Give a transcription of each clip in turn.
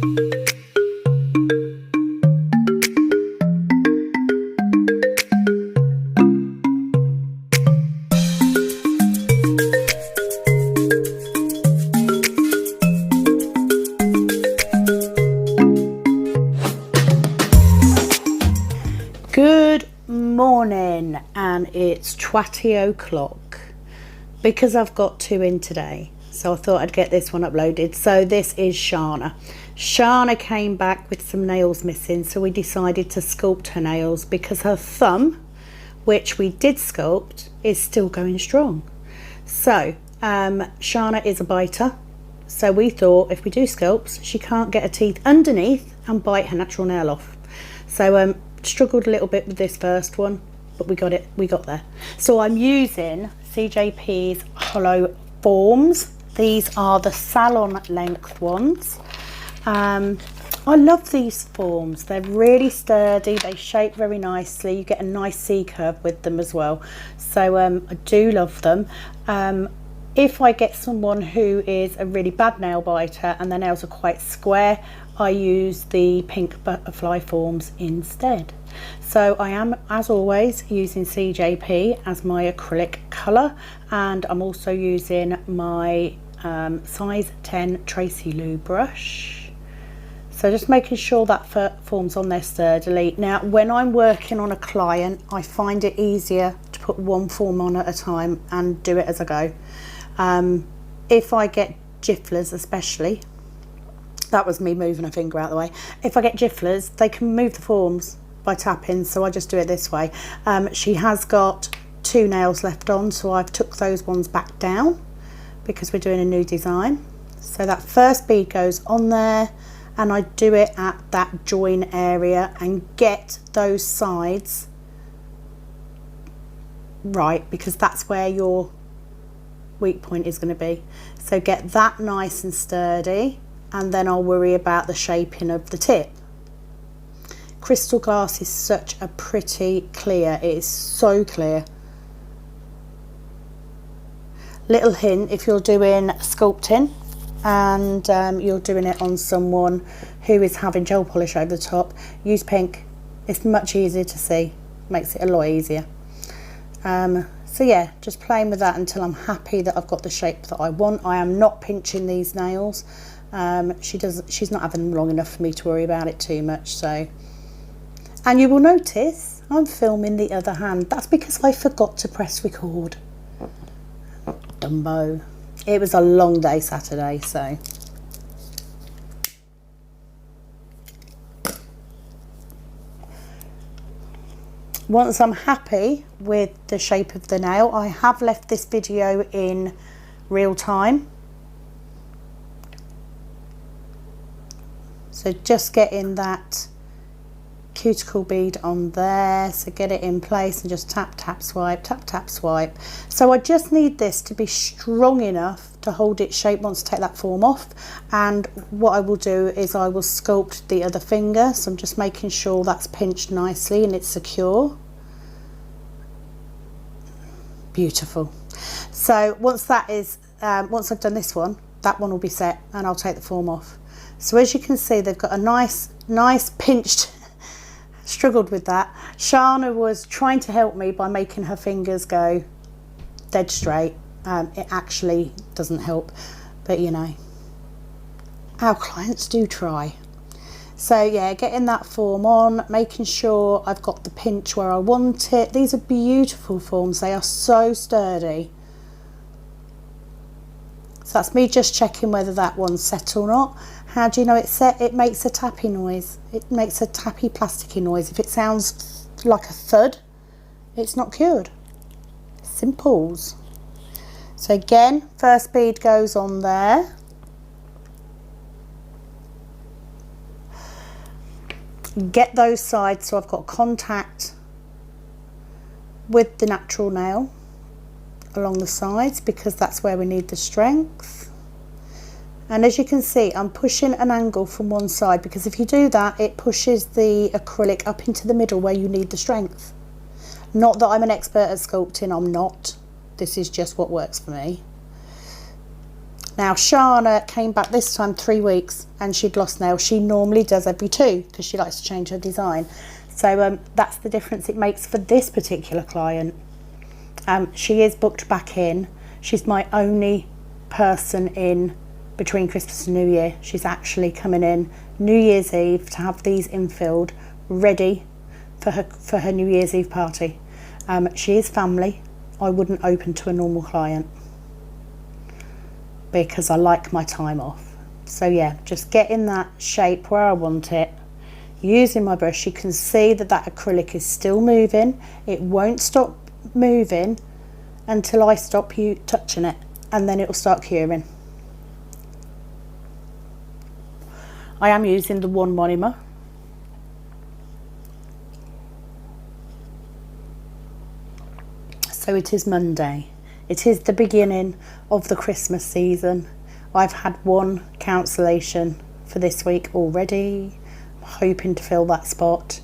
Good morning, and it's 20 o'clock because I've got 2 in today, so I thought I'd get this one uploaded. So this is Shana. Shana came back with some nails missing, so we decided to sculpt her nails because her thumb, which we did sculpt, is still going strong. So Shana is a biter, so we thought if we do sculpts, she can't get her teeth underneath and bite her natural nail off. So struggled a little bit with this first one, but we got there. So I'm using CJP's holo forms. These are the salon length ones. I love these forms. They're really sturdy, they shape very nicely, you get a nice C curve with them as well, so I do love them. If I get someone who is a really bad nail biter and their nails are quite square, I use the pink butterfly forms instead. So I am, as always, using CJP as my acrylic colour, and I'm also using my size 10 Tracy Lou brush. So just making sure that forms on there sturdily. Now when I'm working on a client, I find it easier to put one form on at a time and do it as I go. If I get jifflers especially, that was me moving a finger out of the way. If I get jifflers, they can move the forms by tapping, so I just do it this way. She has got 2 nails left on, so I've took those ones back down because we're doing a new design. So that first bead goes on there, and I do it at that join area and get those sides right, because that's where your weak point is going to be. So get that nice and sturdy, and then I'll worry about the shaping of the tip. Crystal glass is such a pretty clear, it is so clear. Little hint, if you're doing sculpting and you're doing it on someone who is having gel polish over the top, use pink. It's much easier to see, makes it a lot easier. So yeah, just playing with that until I'm happy that I've got the shape that I want. I am not pinching these nails. She's not having them long enough for me to worry about it too much. So, and you will notice I'm filming the other hand. That's because I forgot to press record. Dumbo. It was a long day Saturday, so. Once I'm happy with the shape of the nail, I have left this video in real time. So just getting that cuticle bead on there, so get it in place and just tap, tap, swipe, tap, tap, swipe. So I just need this to be strong enough to hold its shape once I take that form off. And what I will do is I will sculpt the other finger, so I'm just making sure that's pinched nicely and it's secure. Beautiful. So once that is, once I've done this one, that one will be set and I'll take the form off. So as you can see, they've got a nice pinched, struggled with that. Shana was trying to help me by making her fingers go dead straight. It actually doesn't help, but you know, our clients do try. So yeah, getting that form on, making sure I've got the pinch where I want it. These are beautiful forms, they are so sturdy. So that's me just checking whether that one's set or not. How do you know it's set? It makes a tappy noise. It makes a tappy plasticky noise. If it sounds like a thud, it's not cured. Simples. So again, first bead goes on there. Get those sides so I've got contact with the natural nail along the sides, because that's where we need the strength. And as you can see, I'm pushing an angle from one side, because if you do that, it pushes the acrylic up into the middle where you need the strength. Not that I'm an expert at sculpting, I'm not. This is just what works for me. Now Shana came back this time 3 weeks and she'd lost nails. She normally does every 2 because she likes to change her design. So that's the difference it makes for this particular client. She is booked back in. She's my only person in between Christmas and New Year. She's actually coming in New Year's Eve to have these infilled, ready for her New Year's Eve party. She is family. I wouldn't open to a normal client because I like my time off. So yeah, just getting that shape where I want it, using my brush. You can see that acrylic is still moving. It won't stop moving until I stop you touching it, and then it will start curing. I am using the 1 monomer. So it is Monday. It is the beginning of the Christmas season. I've had 1 cancellation for this week already. I'm hoping to fill that spot,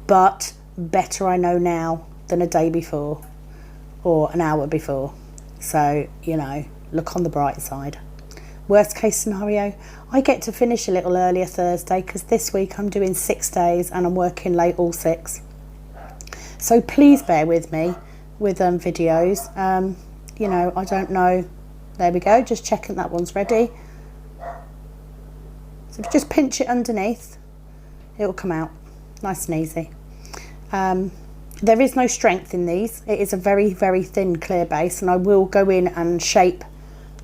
but better I know now than a day before or an hour before. So, you know, look on the bright side. Worst case scenario, I get to finish a little earlier Thursday because this week I'm doing 6 days and I'm working late all 6. So please bear with me with videos. You know, I don't know. There we go, just checking that one's ready. So just pinch it underneath, it will come out nice and easy. There is no strength in these. It is a very, very thin clear base, and I will go in and shape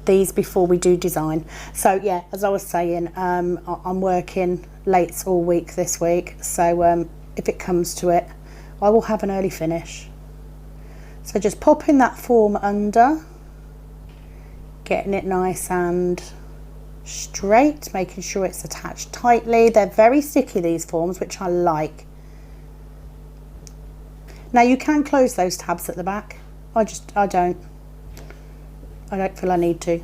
these before we do design. So yeah, as I was saying, I'm working late all week this week, so if it comes to it, I will have an early finish. So just popping that form under, getting it nice and straight, making sure it's attached tightly. They're very sticky, these forms, which I like. Now you can close those tabs at the back. I don't feel I need to.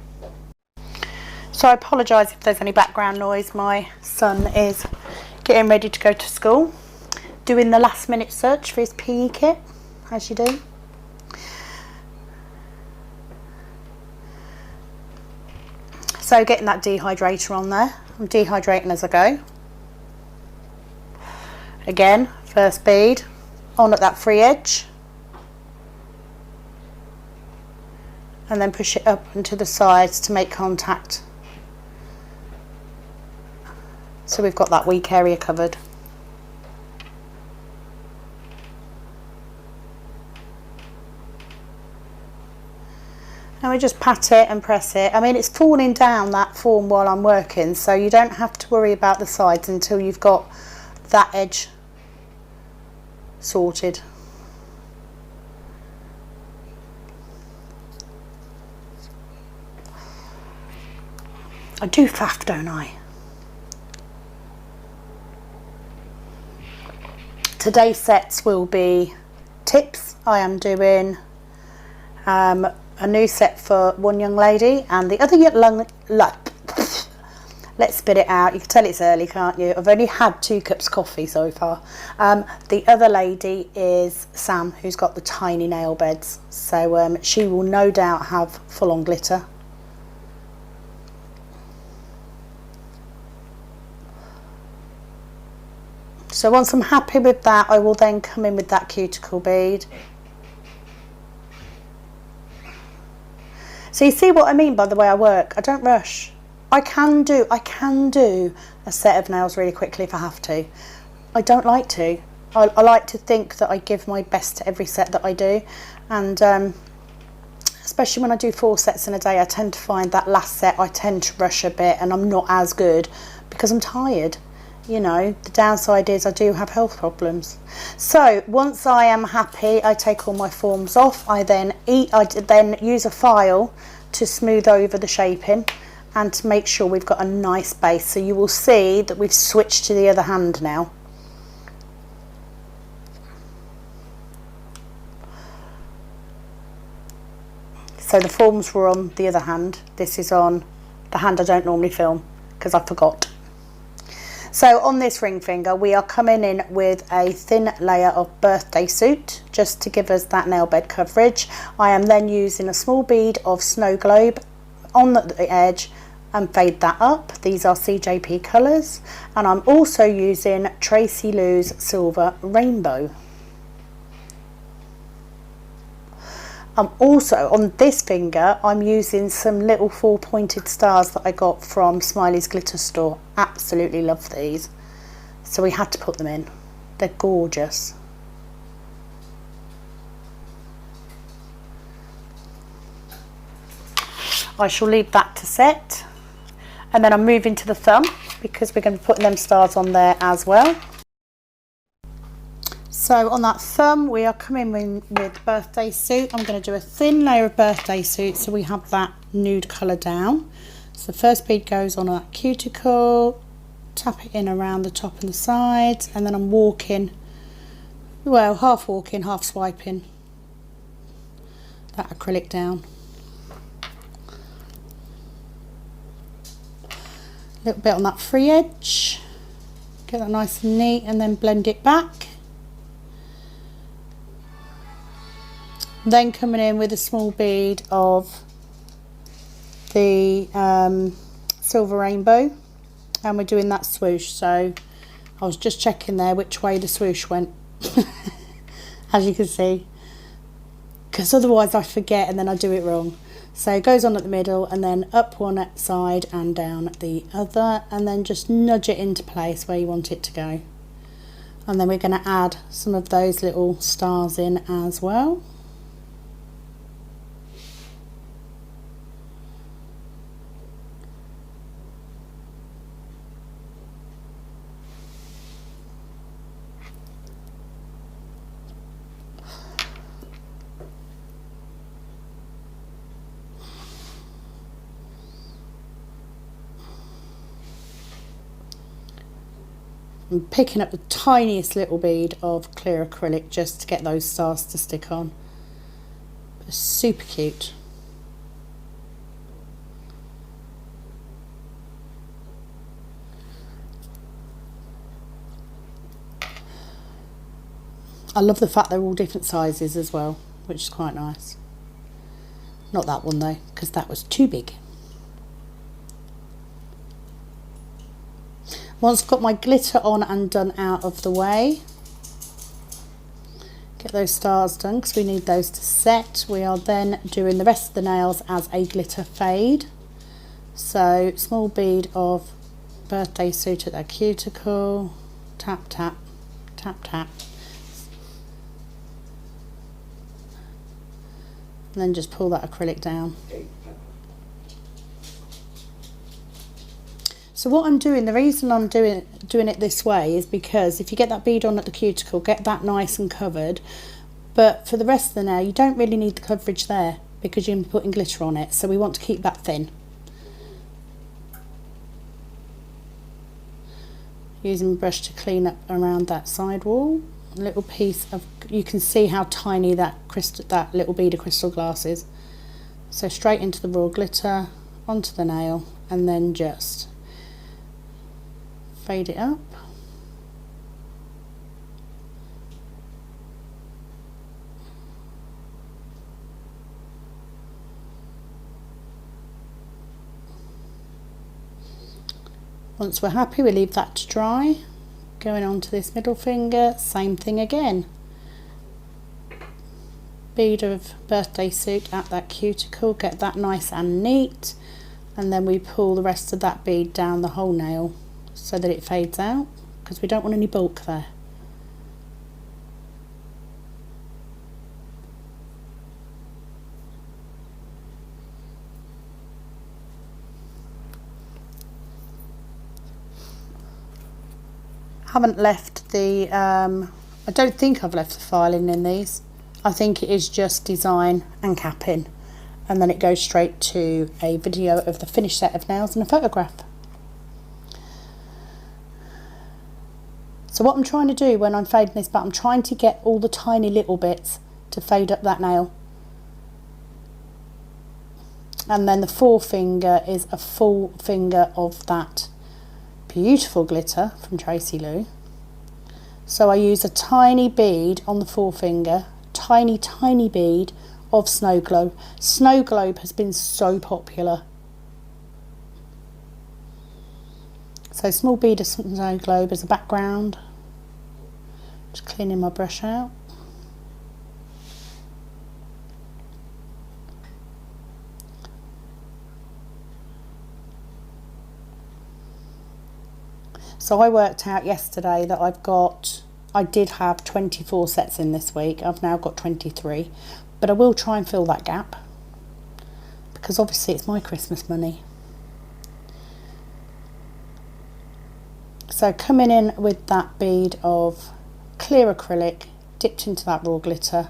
So I apologise if there's any background noise. My son is getting ready to go to school, doing the last minute search for his PE kit, as you do. So getting that dehydrator on there. I'm dehydrating as I go. Again, first bead on at that free edge, and then push it up into the sides to make contact. So we've got that weak area covered. And we just pat it and press it. I mean, it's falling down that form while I'm working, so you don't have to worry about the sides until you've got that edge sorted. I do faff, don't I? Today's sets will be tips. I am doing a new set for one young lady, and the other let's spit it out. You can tell it's early, can't you? I've only had 2 cups of coffee so far. The other lady is Sam, who's got the tiny nail beds. So she will no doubt have full-on glitter. So once I'm happy with that, I will then come in with that cuticle bead. So you see what I mean by the way I work. I don't rush. I can do a set of nails really quickly if I have to. I don't like to. I like to think that I give my best to every set that I do, and especially when I do 4 sets in a day, I tend to find that last set I tend to rush a bit and I'm not as good because I'm tired. You know, the downside is I do have health problems. So once I am happy, I take all my forms off. I then use a file to smooth over the shaping and to make sure we've got a nice base. So you will see that we've switched to the other hand now. So the forms were on the other hand. This is on the hand I don't normally film because I forgot. So on this ring finger, we are coming in with a thin layer of birthday suit just to give us that nail bed coverage. I am then using a small bead of snow globe on the edge and fade that up. These are CJP colours, and I'm also using Tracy Lou's Silver Rainbow. I'm also, on this finger, I'm using some little 4 pointed stars that I got from Smiley's Glitter Store. Absolutely love these. So we had to put them in. They're gorgeous. I shall leave that to set. And then I'm moving to the thumb because we're going to be putting them stars on there as well. So on that thumb we are coming in with Birthday Suit. I'm going to do a thin layer of Birthday Suit so we have that nude colour down. So the first bead goes on that cuticle, tap it in around the top and the sides, and then I'm walking, well, half walking, half swiping that acrylic down. A little bit on that free edge, get that nice and neat, and then blend it back. Then coming in with a small bead of the Silver Rainbow, and we're doing that swoosh. So I was just checking there which way the swoosh went as you can see, because otherwise I forget and then I do it wrong. So it goes on at the middle and then up one side and down the other, and then just nudge it into place where you want it to go. And then we're going to add some of those little stars in as well. I'm picking up the tiniest little bead of clear acrylic just to get those stars to stick on. It's super cute. I love the fact they're all different sizes as well, which is quite nice. Not that one though, because that was too big. Once I've got my glitter on and done out of the way, get those stars done because we need those to set. We are then doing the rest of the nails as a glitter fade. So small bead of Birthday Suit at that cuticle, tap tap, tap tap. And then just pull that acrylic down. So what I'm doing, the reason I'm doing it this way is because if you get that bead on at the cuticle, get that nice and covered. But for the rest of the nail, you don't really need the coverage there because you're putting glitter on it. So we want to keep that thin. Using my brush to clean up around that side wall. A little piece of, you can see how tiny that little bead of crystal glass is. So straight into the raw glitter, onto the nail, and then just fade it up. Once we're happy, we leave that to dry. Going on to this middle finger, same thing again. Bead of Birthday Suit at that cuticle, get that nice and neat, and then we pull the rest of that bead down the whole nail so that it fades out, because we don't want any bulk there. Haven't left the, I don't think I've left the filing in these. I think it is just design and capping, and then it goes straight to a video of the finished set of nails and a photograph. So what I'm trying to do when I'm fading this back, I'm trying to get all the tiny little bits to fade up that nail. And then the forefinger is a full finger of that beautiful glitter from Tracy Lou. So I use a tiny bead on the forefinger, tiny bead of Snow Globe. Snow Globe has been so popular So small bead of snow globe as a background. Just cleaning my brush out. So I worked out yesterday that I did have 24 sets in this week. I've now got 23, but I will try and fill that gap because obviously it's my Christmas money. So coming in with that bead of clear acrylic dipped into that raw glitter,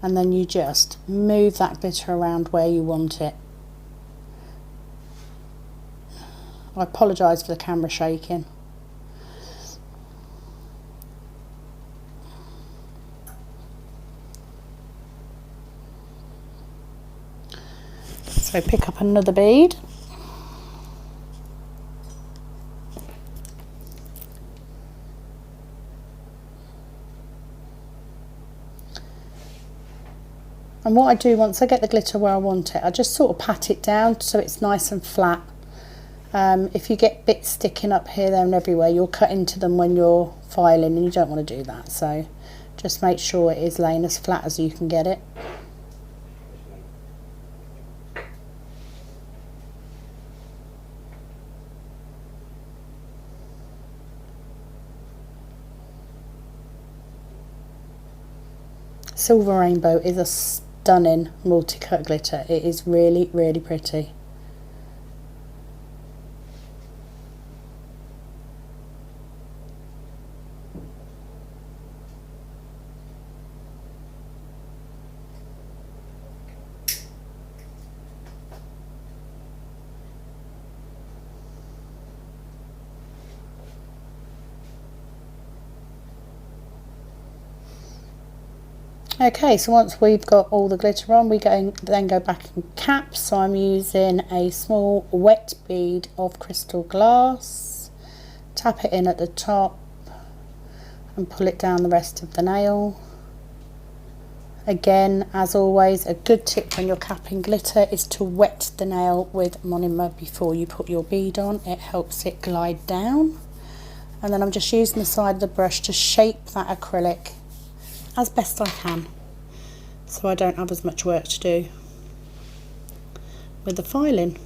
and then you just move that glitter around where you want it. I apologise for the camera shaking. So pick up another bead. And what I do once I get the glitter where I want it, I just sort of pat it down so it's nice and flat. If you get bits sticking up here, there and everywhere, you'll cut into them when you're filing, and you don't want to do that. So just make sure it is laying as flat as you can get it. Silver Rainbow is a stunning multi-cut glitter. It is really, really pretty. Okay, so once we've got all the glitter on, we then go back and cap. So I'm using a small wet bead of crystal glass, tap it in at the top and pull it down the rest of the nail. Again, as always, a good tip when you're capping glitter is to wet the nail with monomer before you put your bead on. It helps it glide down. And then I'm just using the side of the brush to shape that acrylic as best I can, so I don't have as much work to do with the filing.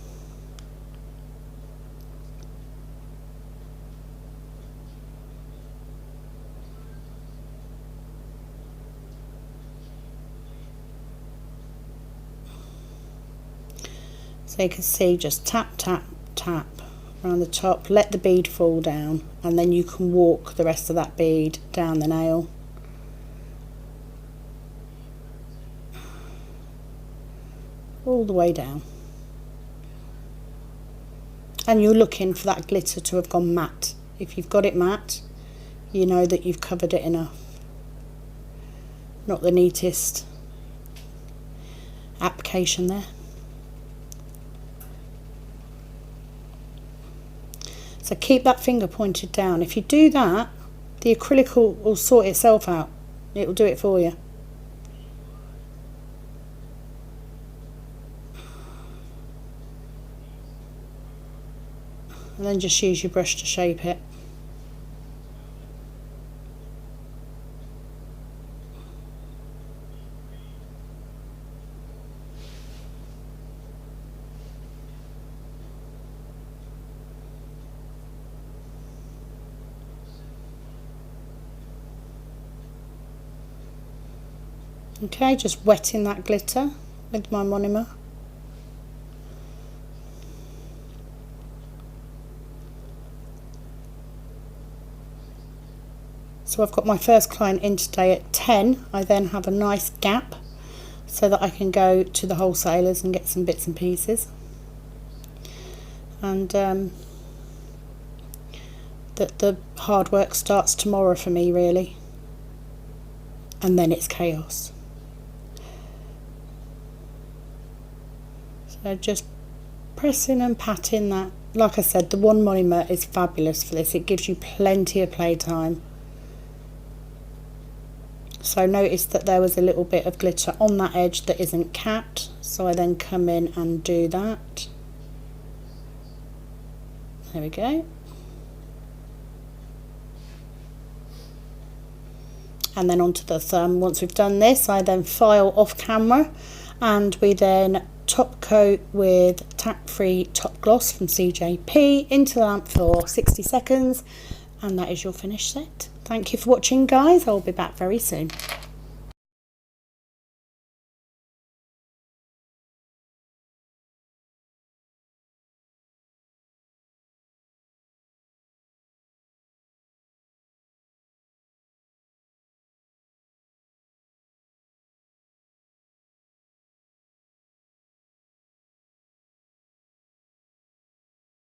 So you can see, just tap, tap, tap around the top, let the bead fall down, and then you can walk the rest of that bead down the nail. All the way down, and you're looking for that glitter to have gone matte. If you've got it matte, you know that you've covered it enough. Not the neatest application there. So keep that finger pointed down. If you do that, the acrylic will sort itself out. It will do it for you. And then just use your brush to shape it. Okay, just wetting that glitter with my monomer. So I've got my first client in today at 10. I then have a nice gap so that I can go to the wholesalers and get some bits and pieces. And the hard work starts tomorrow for me, really. And then it's chaos. So just pressing and patting that. Like I said, the one monomer is fabulous for this. It gives you plenty of playtime. So notice that there was a little bit of glitter on that edge that isn't capped, so I then come in and do that. There we go. and then onto the thumb. Once we've done this, I then file off camera, and we then top coat with tack-free top gloss from CJP into the lamp for 60 seconds, and that is your finished set. Thank you for watching, guys. I'll be back very soon.